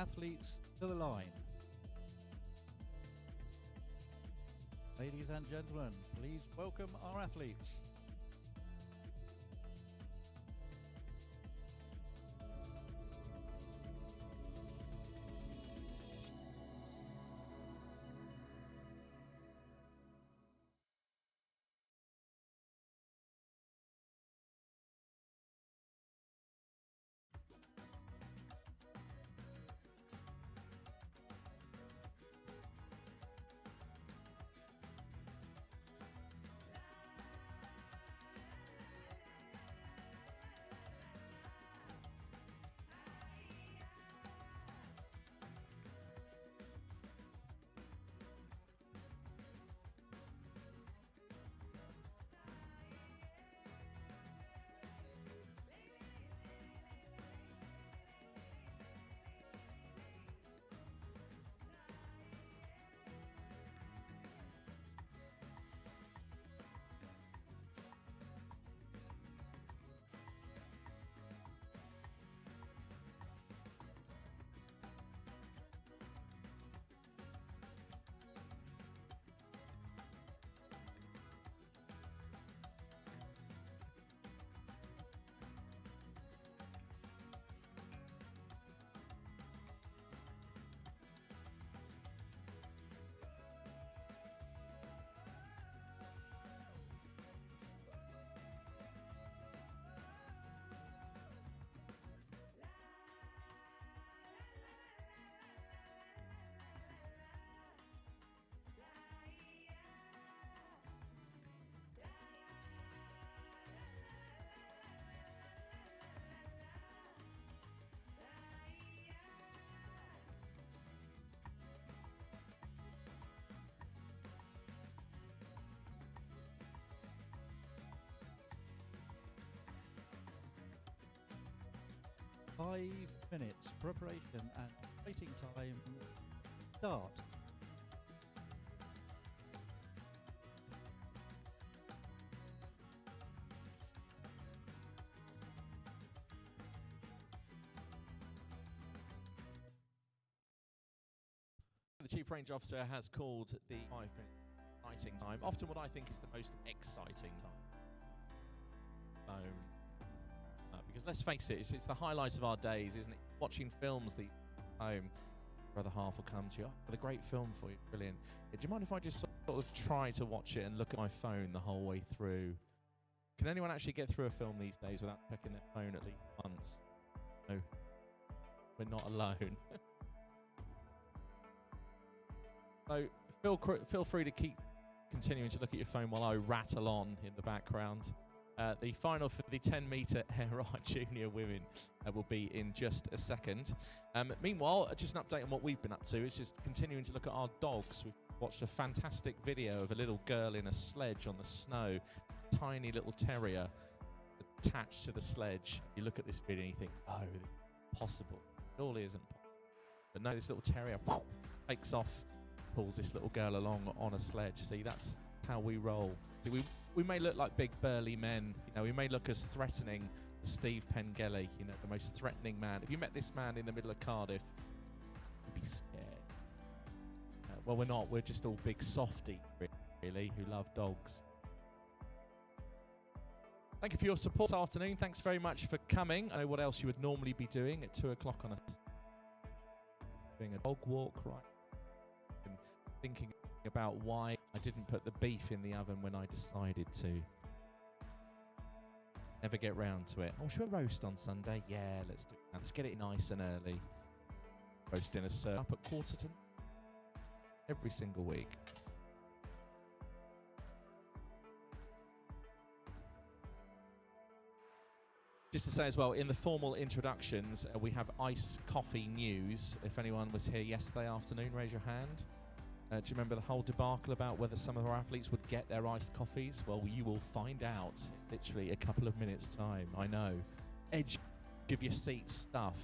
athletes to the line. Ladies and gentlemen, please welcome our athletes. Five minutes preparation and fighting time. Start. The Chief Range Officer has called the 5-minute fighting time, often what I think is the most exciting time. Because let's face it, it's the highlight of our days, isn't it? Watching films the home, your other half will come to you. Oh, got a great film for you, brilliant. Do you mind if I just sort of try to watch it and look at my phone the whole way through? Can anyone actually get through a film these days without checking their phone at least once? No, we're not alone. So feel free to keep continuing to look at your phone while I rattle on in the background. The final for the 10-metre air right junior women will be in just a second. Meanwhile, just an update on what we've been up to. It's just continuing to look at our dogs. We've watched a fantastic video of a little girl in a sledge on the snow, tiny little terrier attached to the sledge. You look at this video and you think, oh, it's possible. It surely isn't possible. But no, this little terrier takes off, pulls this little girl along on a sledge. See, that's how we roll. See, we may look like big burly men, you know, we may look as threatening as Steve Pengelly, you know, the most threatening man. If you met this man in the middle of Cardiff, you'd be scared. Well, we're not, we're just all big softy, really, who love dogs. Thank you for your support this afternoon. Thanks very much for coming. I know what else you would normally be doing at 2 o'clock on doing a dog walk, right? And thinking about why I didn't put the beef in the oven when I decided to. Never get round to it. Oh, should we roast on Sunday? Yeah, let's do it. Let's get it nice and early. Roast dinner served up at 8:45 every single week. Just to say as well, in the formal introductions, we have iced coffee news. If anyone was here yesterday afternoon, raise your hand. Do you remember the whole debacle about whether some of our athletes would get their iced coffees? Well, you will find out in literally a couple of minutes' time. I know. Edge of your seat stuff.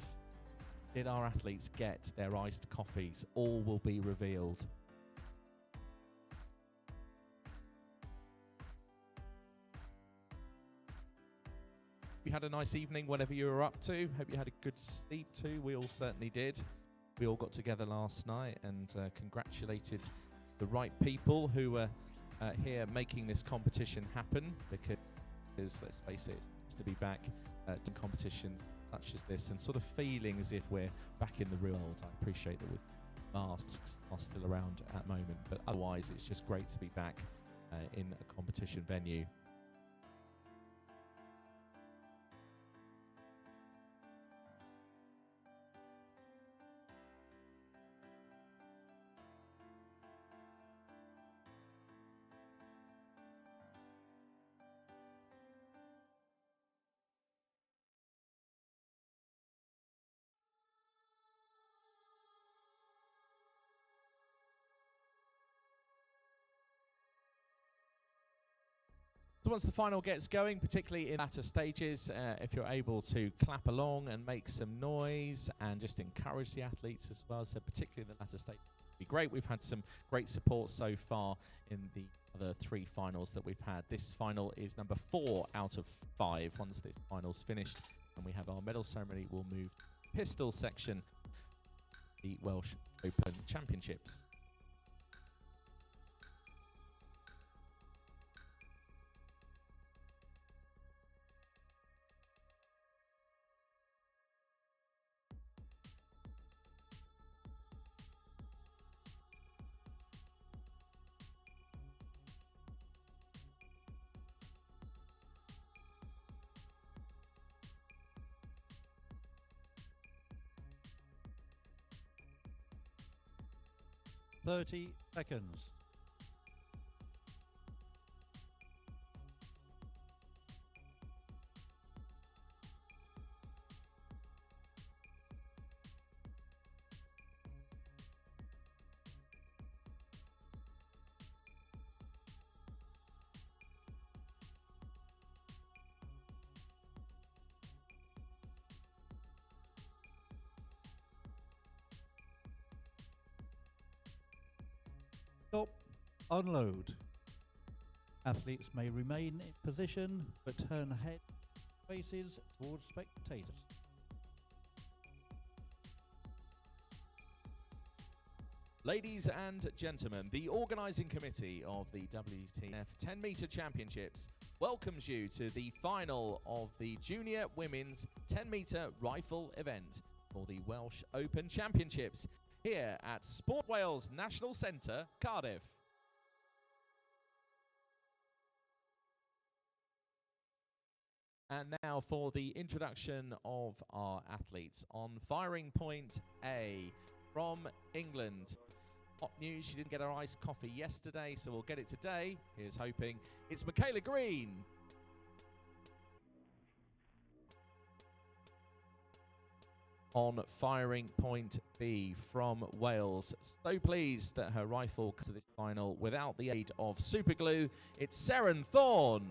Did our athletes get their iced coffees? All will be revealed. You had a nice evening, whatever you were up to. Hope you had a good sleep too. We all certainly did. we all got together last night and congratulated the right people who were here making this competition happen, because let's face it, it's to be back in competitions such as this and sort of feeling as if we're back in the real world. I appreciate that masks are still around at the moment, but otherwise it's just great to be back in a competition venue. So once the final gets going, particularly in latter stages, if you're able to clap along and make some noise and just encourage the athletes as well, so particularly in the latter stage, would be great. We've had some great support so far in the other 3 finals that we've had. This final is number 4 out of 5. Once this final's finished and we have our medal ceremony, we'll move to the pistol section, the Welsh Open Championships. Thirty seconds. Stop, unload. Athletes may remain in position but turn head faces towards spectators. Ladies and gentlemen, the organising committee of the WTF 10-metre Championships welcomes you to the final of the Junior Women's 10-metre rifle event for the Welsh Open Championships here at Sport Wales National Centre, Cardiff. And now for the introduction of our athletes. On firing point A from England. Hot news, she didn't get her iced coffee yesterday, so we'll get it today. Here's hoping. It's Michaela Green. On firing point B from Wales. So pleased that her rifle comes to this final without the aid of super glue. It's Seren Thorne.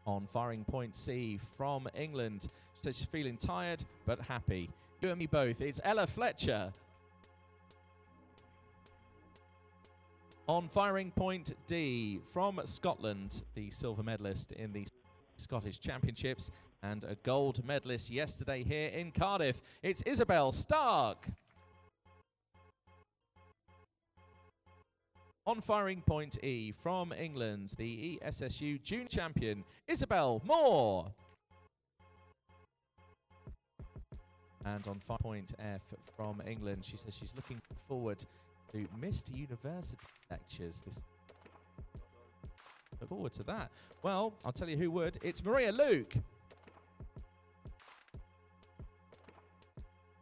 On firing point C from England. She says she's feeling tired but happy. You and me both. It's Ella Fletcher. On firing point D from Scotland, the silver medalist in the Scottish Championships and a gold medalist yesterday here in Cardiff. It's Isabel Stark. On firing point E from England, the ESSU Junior Champion, Isabel Moore. And on firing point F from England, she says she's looking forward to Missed University lectures. Look forward to that. Well, I'll tell you who would. It's Maria Luke.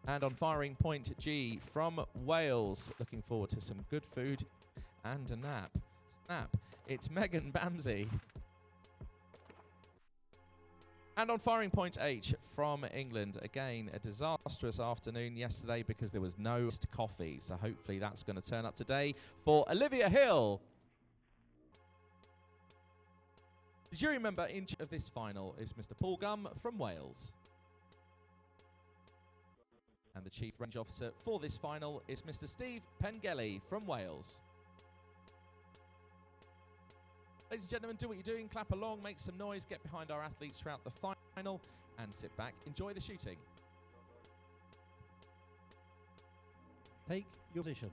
And on firing point G from Wales, looking forward to some good food and a nap. Snap. It's Megan Bamsey. And on firing point H from England, again, a disastrous afternoon yesterday because there was no coffee. So hopefully that's going to turn up today for Olivia Hill. The jury member in charge of this final is Mr. Paul Gum from Wales. And the Chief Range Officer for this final is Mr. Steve Pengelly from Wales. Ladies and gentlemen, do what you're doing, clap along, make some noise, get behind our athletes throughout the final. and sit back. Enjoy the shooting. Take your positions.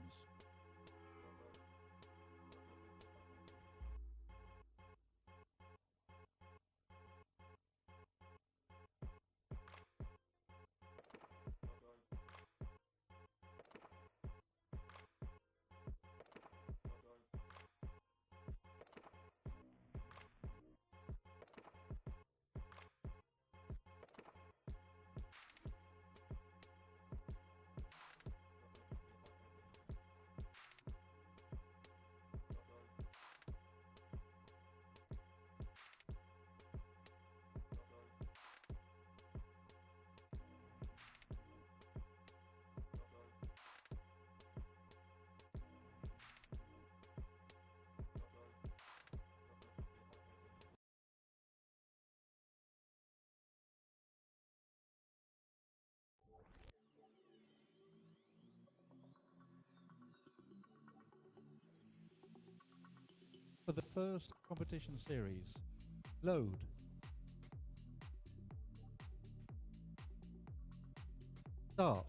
For the first competition series, load. Start.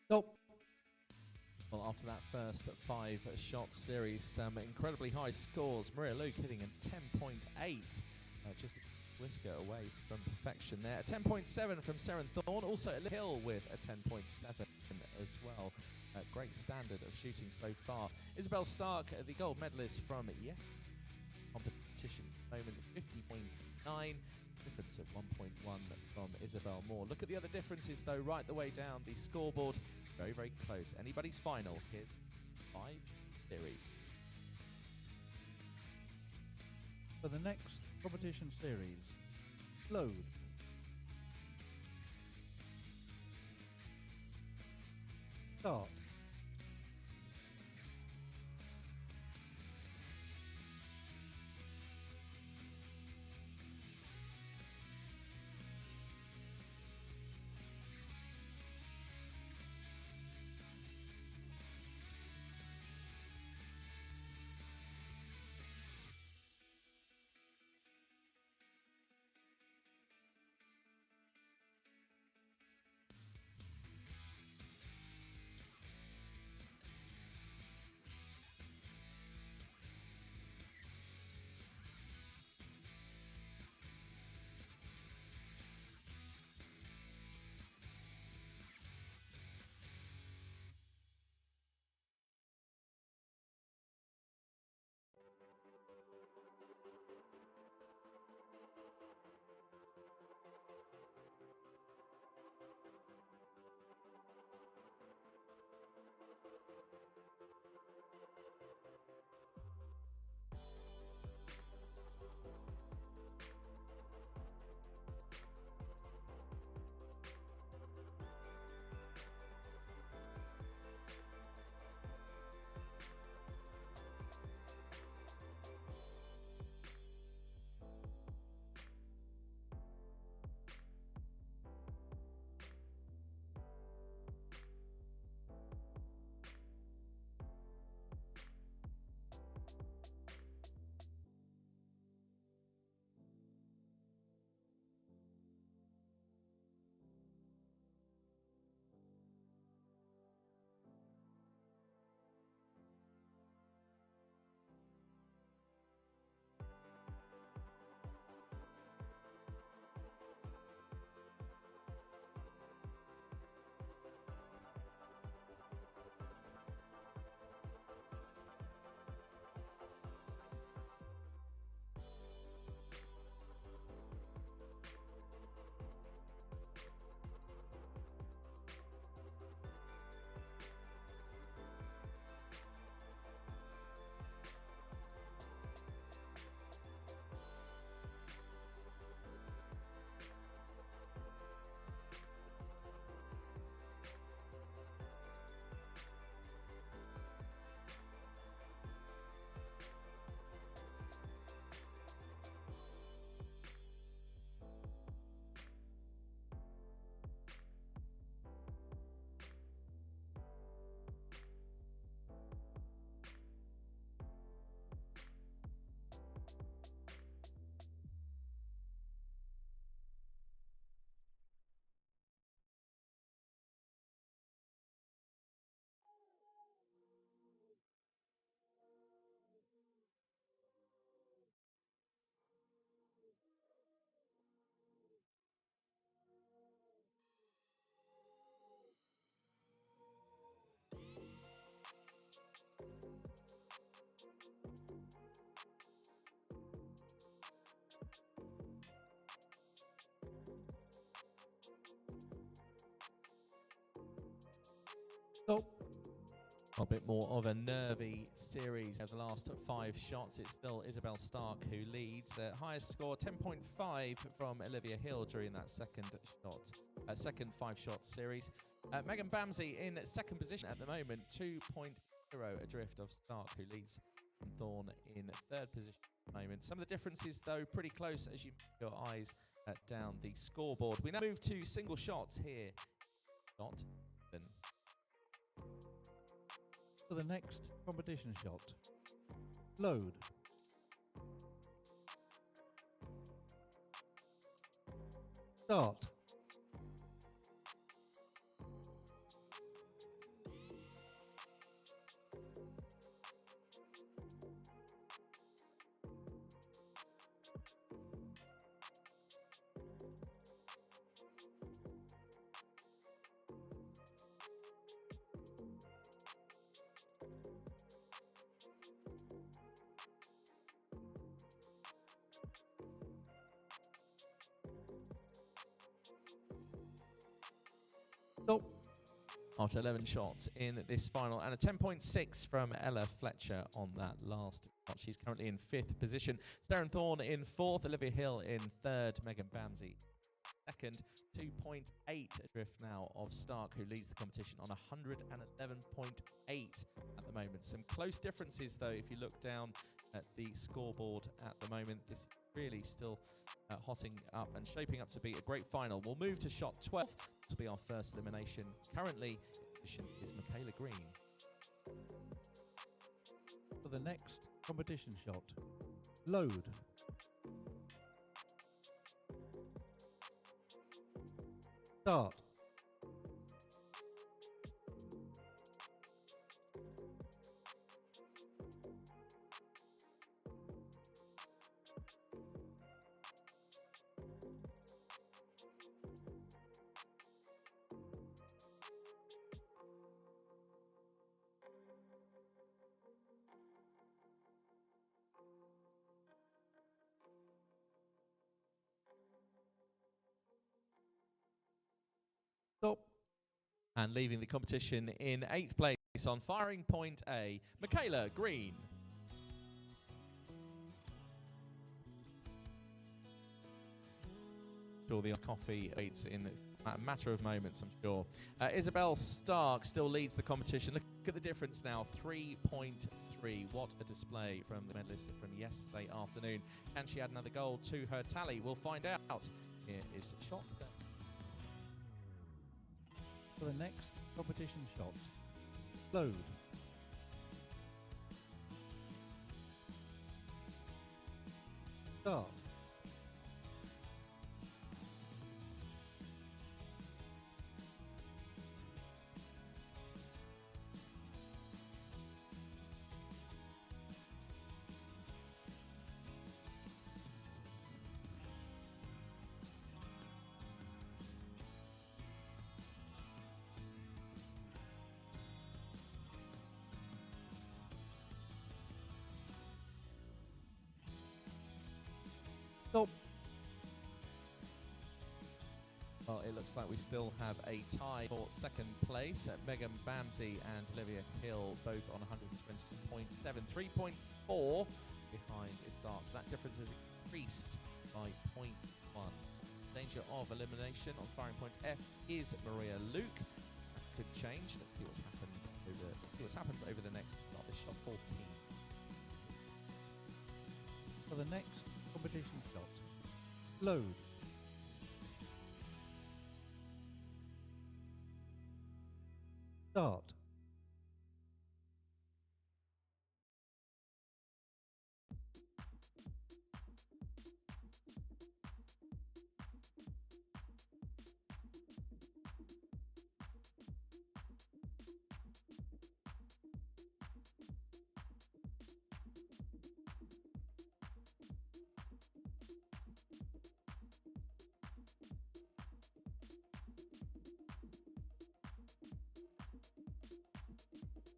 Stop. Well, after that first 5-shot series, some incredibly high scores. Maria Luke hitting a 10.8, just a whisker away from perfection there. A 10.7 from Seren Thorne, also a Hill with a 10.7 as well. Great standard of shooting so far. Isabel Stark, the gold medalist from competition competition at the moment, 50.9. Difference of 1.1 from Isabel Moore. Look at the other differences though, right the way down the scoreboard. Very, very close. Anybody's final. Here's 5 series. For the next competition series, load. Start. Stop. A bit more of a nervy series of the last 5 shots. It's still Isabel Stark who leads. Highest score 10.5 from Olivia Hill during that second 5-shot series. Megan Bamsey in second position at the moment, 2.0 adrift of Stark, who leads from Thorne in third position at the moment. Some of the differences though pretty close as you move your eyes down the scoreboard. We now move to single shots here. Shot. For the next competition shot, load. Start. Stop. After 11 shots in this final, and a 10.6 from Ella Fletcher on that last shot. She's currently in 5th position. Staren Thorne in 4th, Olivia Hill in 3rd, Megan Bamsey 2nd. 2.8 adrift now of Stark, who leads the competition on 111.8 at the moment. Some close differences, though, if you look down at the scoreboard at the moment. This is really still hotting up and shaping up to be a great final. We'll move to shot 12 to be our first elimination. Currently, in position is Michaela Green. For the next competition shot, load. Start. Stop. And leaving the competition in 8th place on firing point A, Michaela Green. Sure, the coffee waits in a matter of moments, I'm sure. Isabel Stark still leads the competition. Look at the difference now, 3.3. What a display from the medalist from yesterday afternoon. Can she add another goal to her tally? We'll find out. Here is shot. For the next competition shot, load. Start. Stop. Well, it looks like we still have a tie for 2nd place. Megan Bamsey and Olivia Hill both on 120.7, 3.4 behind is Stark. So that difference has increased by 0.1. Danger of elimination on firing point F is Maria Luke. That could change. Let's see what happens over the next shot. This shot 14. For the next competition shot, load. Start.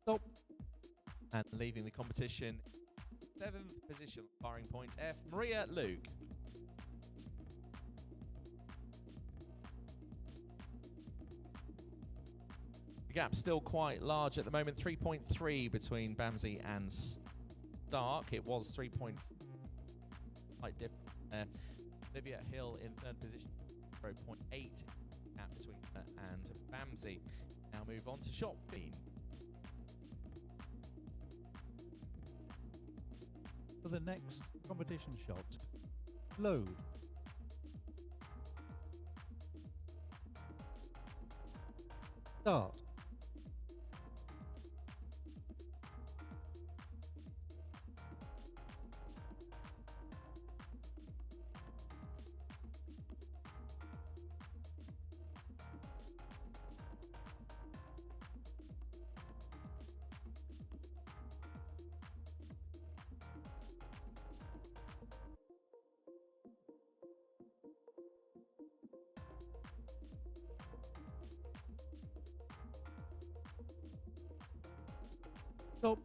Stop. And leaving the competition, 7th position, firing point F, Maria Luke. The gap still quite large at the moment, 3.3 between Bamsey and Stark. It was 3.5, quite different there. Olivia Hill in 3rd position, 0.8 gap between her and Bamsey. Now move on to shot 15. For the next competition shot, load. Start. Stop.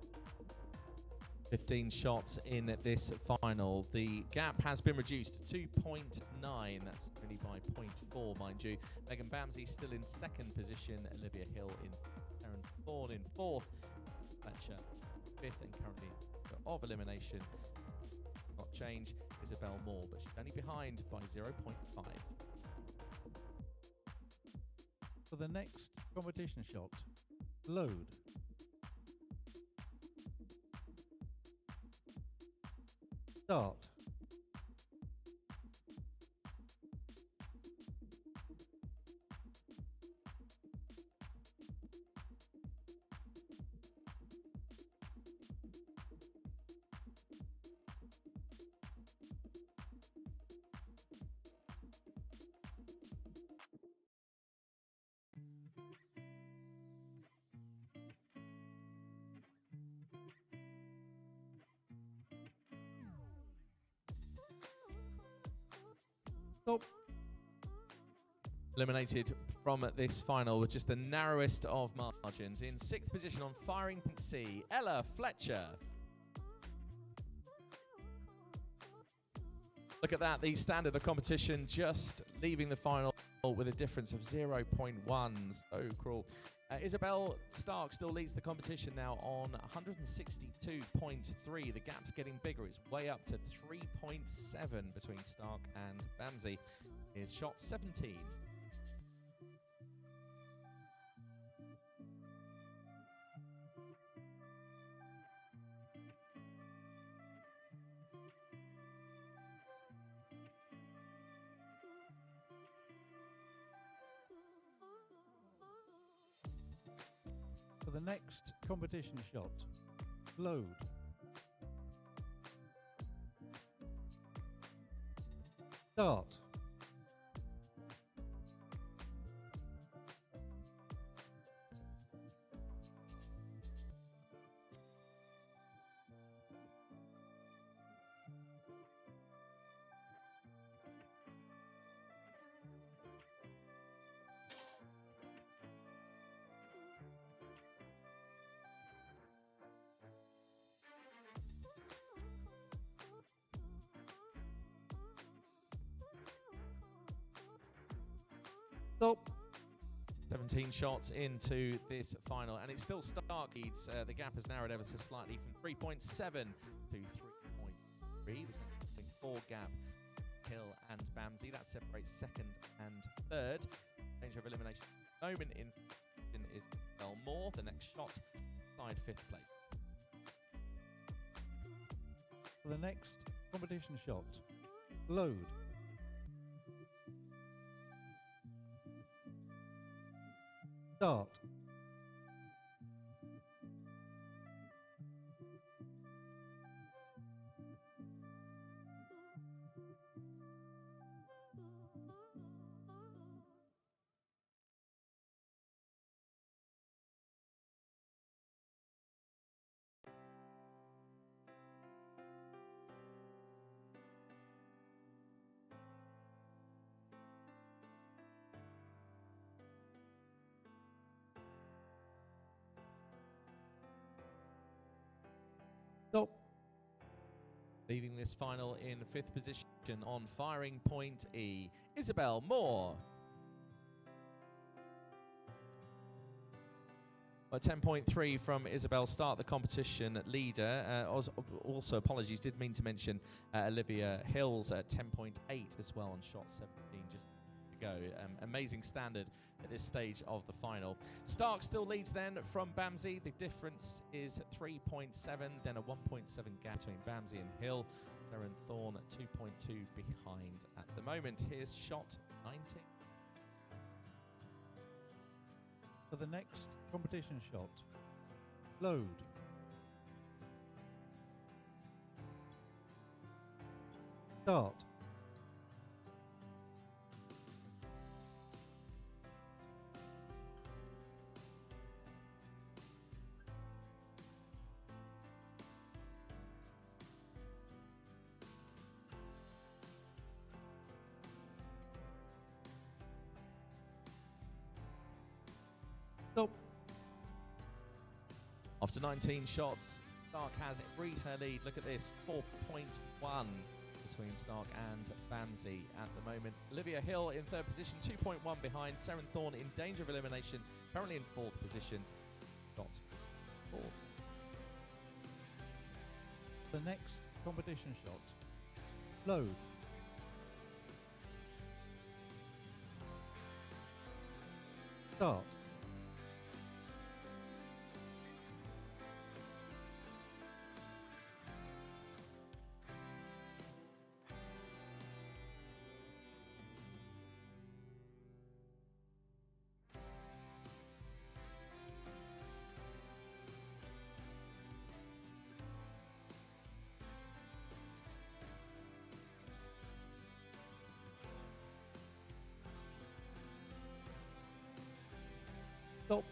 15 shots in this final. The gap has been reduced to 2.9. That's only by 0.4, mind you. Megan Bamsey still in second position. Olivia Hill in Karen Thorne in fourth. Fletcher fifth, and currently of elimination. Not change. Isabel Moore, but she's only behind by 0.5. For the next competition shot, load. Start. Stop. Eliminated from this final with just the narrowest of margins. In sixth position on firing point C, Ella Fletcher. Look at that, the standard of competition just leaving the final with a difference of 0.1. So cruel. Isabel Stark still leads the competition now on 162.3. The gap's getting bigger. It's way up to 3.7 between Stark and Bamsey. Here's shot 17. For the next competition shot, load. Start. Stop. 17 shots into this final, and it's still Stark leads. The gap has narrowed ever so slightly from 3.7 to 3.3. There's a 0.4 gap. Hill and Bamsey. That separates second and third. Danger of elimination moment in is Belmore. The next shot, side fifth place. For the next competition shot, load. Start. Stop. Leaving this final in fifth position on firing point E, Isabel Moore. A 10.3 from Isabel Start, the competition leader. Also, apologies, did mean to mention Olivia Hills at 10.8 as well on shot 17, just to go. Amazing standard at this stage of the final. Stark still leads then from Bamsey. The difference is 3.7, then a 1.7 gap between Bamsey and Hill. Karen Thorne at 2.2 behind at the moment. Here's shot 19. For the next competition shot, load. Start. Stop. After 19 shots Stark has freed her lead. Look at this, 4.1 between Stark and Bamsey at the moment. Olivia Hill in third position, 2.1 behind. Seren Thorne in danger of elimination, currently in fourth position. Got fourth. The next competition shot. Load. Start. Stop.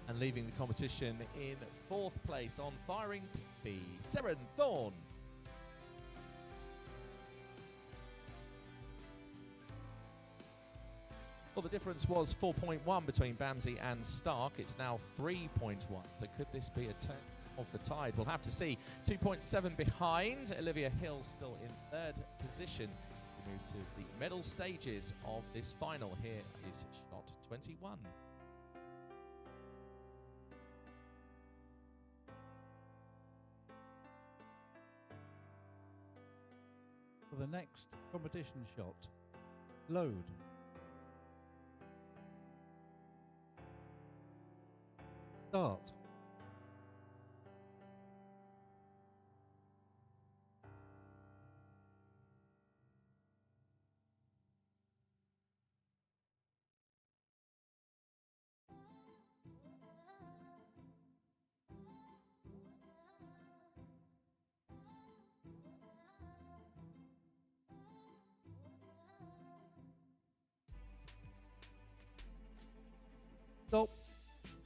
And leaving the competition in fourth place on firing be Seren Thorne. Well, the difference was 4.1 between Bamsey and Stark. It's now 3.1. So could this be a turn of the tide? We'll have to see. 2.7 behind. Olivia Hill still in third position. We move to the medal stages of this final. Here is shot 21. For the next competition shot. Load. Start. Stop.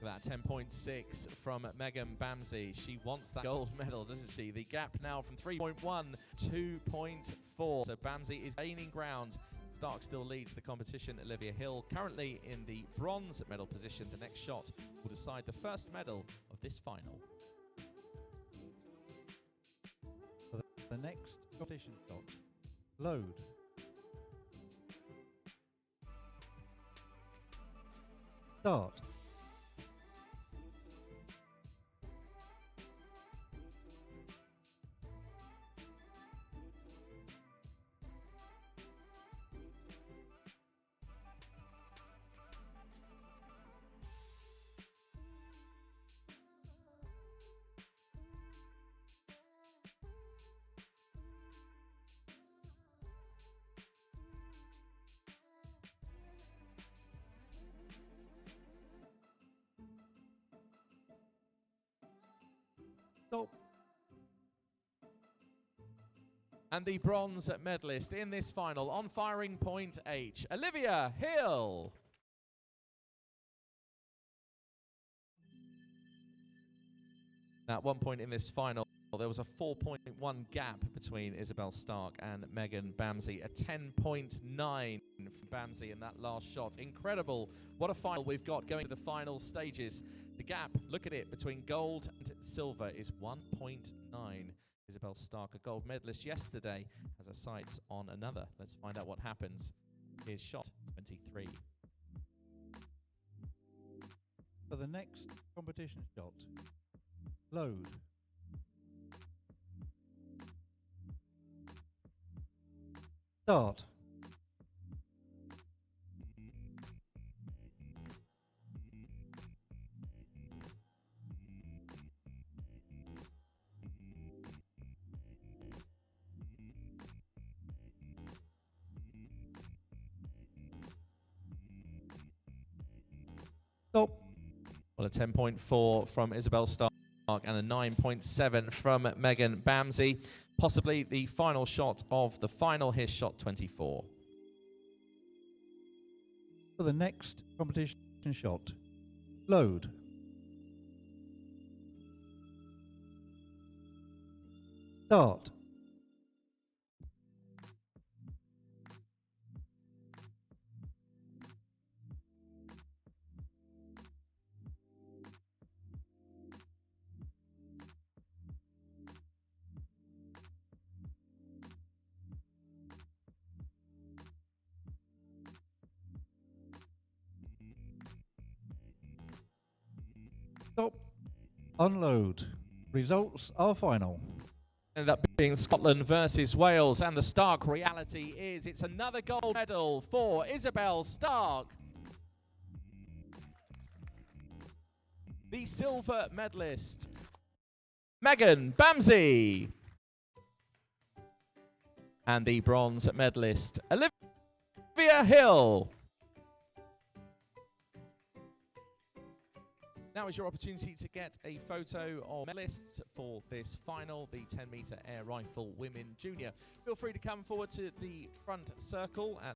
That 10.6 from Megan Bamsey. She wants that gold medal, doesn't she? The gap now from 3.1 to 2.4. So Bamsey is gaining ground. Stark still leads the competition. Olivia Hill currently in the bronze medal position. The next shot will decide the first medal of this final. For the next competition shot. Load. Start. Stop. And the bronze medalist in this final on firing point H, Olivia Hill. At one point in this final, there was a 4.1 gap between Isabel Stark and Megan Bamsey. A 10.9 from Bamsey in that last shot. Incredible. What a final we've got going to the final stages. The gap, look at it, between gold and silver is 1.9. Isabel Stark, a gold medalist yesterday, has her sights on another. Let's find out what happens. Here's shot 23. For the next competition shot. Load. Start. Stop. Well, a 10.4 from Isabel Stark and a 9.7 from Megan Bamsey. Possibly the final shot of the final. Here's shot 24. For the next competition shot. Load. Start. Stop. Unload. Results are final. Ended up being Scotland versus Wales, and the stark reality is it's another gold medal for Isabel Stark. The silver medalist, Megan Bamsey. And the bronze medalist, Olivia Hill. Now is your opportunity to get a photo of medalists for this final, the 10-metre air rifle women junior. Feel free to come forward to the front circle at